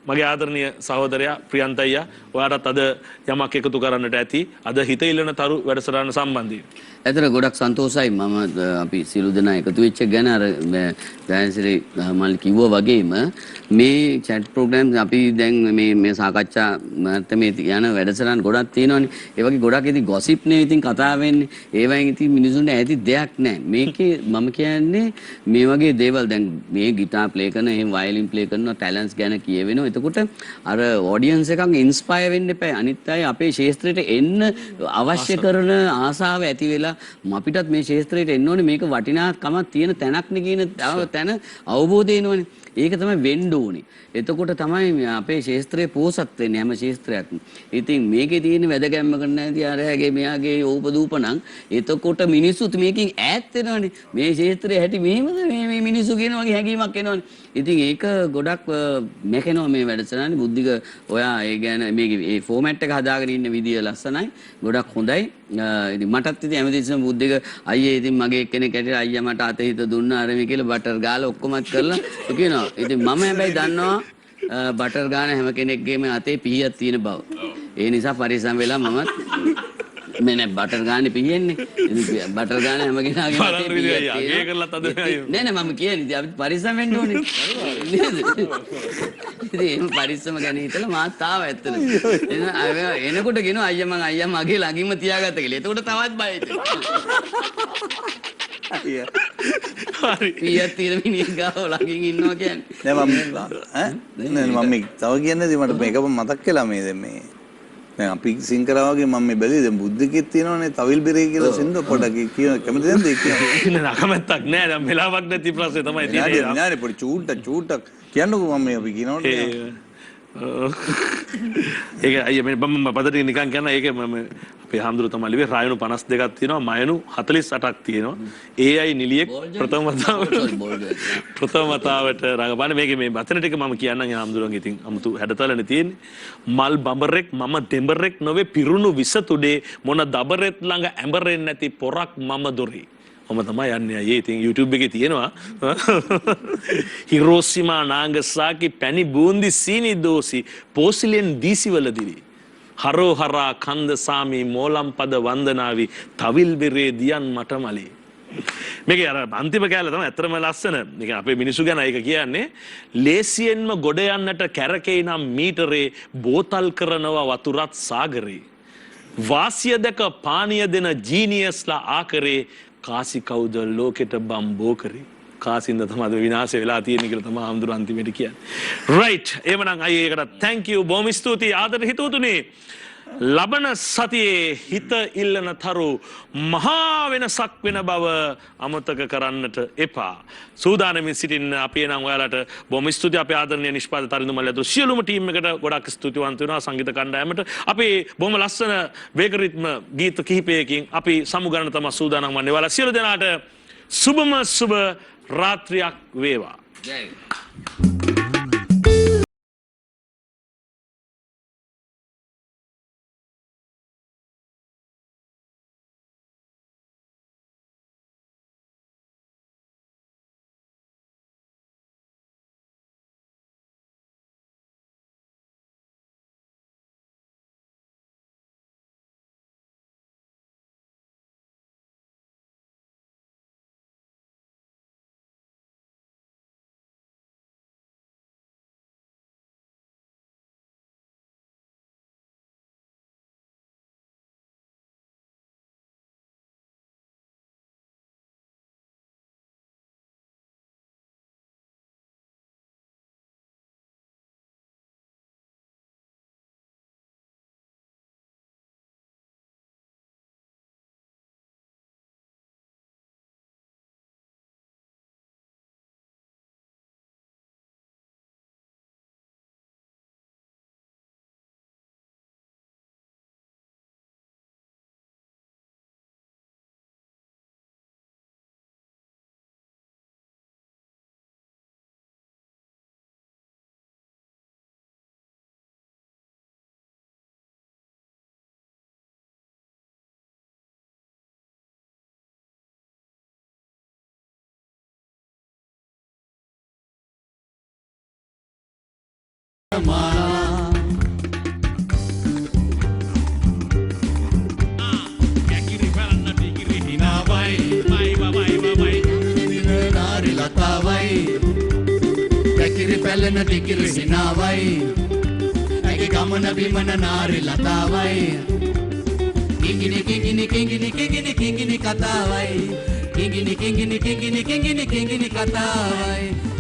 මගේ ආදරණීය සහෝදරයා ප්‍රියන්ත අයියා ඔයාටත් අද යමක් එකතු කරන්නට ඇති අද හිත ඉල්ලන තරු වැඩසටහන සම්බන්ධයෙන්. ඇතර ගොඩක් සන්තෝසයි මම අපි සියලු දෙනා එකතු වෙච්ච ගැන අර ජයන්සිරි මල් කිව්වා වගේම මේ chat program අපි දැන් මේ සාකච්ඡා මට්ටමේ යන වැඩසටහන් ගොඩක් තියෙනවානේ. ඒ වගේ ගොඩක් ඉතින් gossip නේ ඉතින් කතා වෙන්නේ. ඒවයින් ඉතින් මිනිසුන්ට ඇති දෙයක් නැහැ. මේකේ මම කියන්නේ මේ වගේ දේවල් දැන් මේ ගිටාර් ප්ලේ කරන එහෙම වයලින් ප්ලේ කරන ටැලන්ට්ස් ගැන කියවෙනවා. එතකොට අර ඔඩියන්ස් එකක් ඉන්ස්පයර් වෙන්න එපා. අනිත් අය අපේ ශාස්ත්‍රයට එන්න අවශ්‍ය කරන ආසාව ඇති වෙලා අපිටත් මේ ශාස්ත්‍රයට එන්න ඕනේ මේක වටිනාකමක් තියෙන තැනක්නේ කියන තැන අවබෝධය එනවනේ. ඒක තමයි වෙන්න ඕනේ. එතකොට තමයි අපේ ශාස්ත්‍රයේ පෝසත් වෙන්නේ හැම ශාස්ත්‍රයක්ම. ඉතින් මේකේ තියෙන වැදගැම්මක නැති අරයාගේ මෙයාගේ ඕපදූපණං එතකොට මිනිස්සුත් මේකෙන් ඈත් වෙනවනේ. මේ ශාස්ත්‍රයේ හැටි මෙහෙමද මේ මිනිස්සු කියන වගේ හැඟීමක් එනවනේ. ඉතින් ඒක ගොඩක් මැකෙනවා මේ වැඩසටහනේ බුද්ධික ඔයා ඒ ගැන මේකේ මේ ෆෝමැට් එක හදාගෙන ඉන්න විදිය ලස්සනයි. ගොඩක් හොඳයි. ඉතින් මටත් ඉතින් හැමදෙස්සම බුද්ධික අයියේ ඉතින් මගේ කෙනෙක් ඇටියට අයියා මට අත හිත දුන්නා අර මේ කියලා බටර් ගාලා ඔක්කොමත් කරලා කියනවා. ඉතින් මම හැබැයි දන්නවා බටර් ගාන හැම කෙනෙක්ගේම අතේ පිහියක් තියෙන බව. ඒ නිසා පරිස්සම් වෙලා මමත් මේ නෑ බටර් ගානේ පිහියෙන්නේ. ඉතින් බටර් ගාන හැම කෙනාගේම අතේ පිහියක් තියෙනවා. නෑ නෑ මම කියන්නේ ඉතින් අපි පරිස්සම් වෙන්න ඕනේ. නේද? ඉතින් එහෙම පරිස්සම ගැන හිතලා මාත් ආව ඇත්තට. එනකොට කියනවා අයියා මගේ ළඟින්ම තියාගත්ත කියලා. එතකොට තවත් බය හිතෙනවා. හරි. පිහියක් තියෙන මිනිහෙක් ගාව ළඟින් ඉන්නවා කියන්නේ. නෑ මම තව කියන්නේ මට මේකම මතක් කළා මේ දැන් අපි සිංකරා වගේ මම මේ බැලුවේ දැන් බුද්ධිකෙත් තියෙනවනේ තවිල් බෙරේ කියලා සින්දු පොඩක් කියන කැමති නැද්ද ඒක කියන්නේ නෑ අකමැත්තක් නෑ දැන් වෙලාවක් නැති ප්‍රශ්නේ තමයි තියෙන්නේ නෑ පොඩි චූට්ටක් කියන්නකෝ මම මේ අපි කියනවනේ ඒක අයියා මම පදට නිකන් කියන ඒක මම අපේ හාමුදුරු තමයි ලිව්වේ රායනු 52ක් තියෙනවා මයනු 48ක් තියෙනවා AI නිලියෙක් ප්‍රථම වතාවට රඟපාන මේකේ මේ වචන ටික මම කියන්නම් හාමුදුරුවන්ගේ ඉතින් අමුතු හැඩතලනේ තියෙන්නේ මල් බඹරෙක් මම දෙඹරෙක් නොවේ පිරුණු විස තුඩේ මොන දබරෙත් ළඟ ඇඹරෙන්නේ නැති පොරක් මම දොරේ ඔම තමයි යන්නේ අයියේ ඉතින් YouTube එකේ තියෙනවා හිරෝසිමා නාගසාකි පැණි බූන්දි සීනි දෝසි පෝසිලෙන් දීසිවලදිවි හරෝ හරා කන්ද සාමි මෝලම් පද වන්දනාවි තවිල් බෙරේ දියන් මටමලි මේකේ අර අන්තිම කෑල්ල තමයි ඇත්තටම ලස්සන. මේක අපේ මිනිස්සු ගැන ඒක කියන්නේ ලේසියෙන්ම ගොඩ යන්නට කැරකේ නම් මීටරේ බෝතල් කරනවා වතුරත් සාගරේ. වාසිය දැක පානීය දෙන ජීනියස්ලා ආකරේ කාසි කවුද ලෝකෙට බම්බෝ කරේ. කාසින්ද තමයි විනාශ වෙලා තියෙන්නේ කියලා තමයි හඳුර අන්තිමට කියන්නේ. right. එhmenan අයියේ ඒකට thank you බොහොම ස්තුතියි ආදර හිතවතුනි. ලබන සතියේ හිත ඉල්ලන තරු මහා වෙනසක් වෙන බව අමතක කරන්නට එපා. සූදානමින් සිටින්න අපි එනම් ඔයාලට බොහොම ස්තුතියි අපේ ආදරණීය නිෂ්පාදක තරිඳු මල්ලි අතුරු සියලුම ටීම් එකට ගොඩක් ස්තුතිවන්ත වෙනවා සංගීත කණ්ඩායමට. අපි බොහොම ලස්සන වේග රිද්ම ගීත කිහිපයකින් අපි සමුගන්න තමයි සූදානම් වන්නේ. ඔයාලා සියලු දෙනාට සුබම සුබ රාත්‍රියක් වේවා. ජය කැකිරි බලන්න ටිකිරි හිනාවයි නාරි ලතාවයි කැකිරි පැලෙන ටිකිරි සිනාවයි ඇගේ ගමන බිමන නාරි ලතාවයි කිංගිනි කිංගිනි කිංගිනි කිංගිනි කිංගිනි කතාවයි කිංගිනි කිංගිනි කිංගිනි කිංගිනි කිංගිනි කතාවයි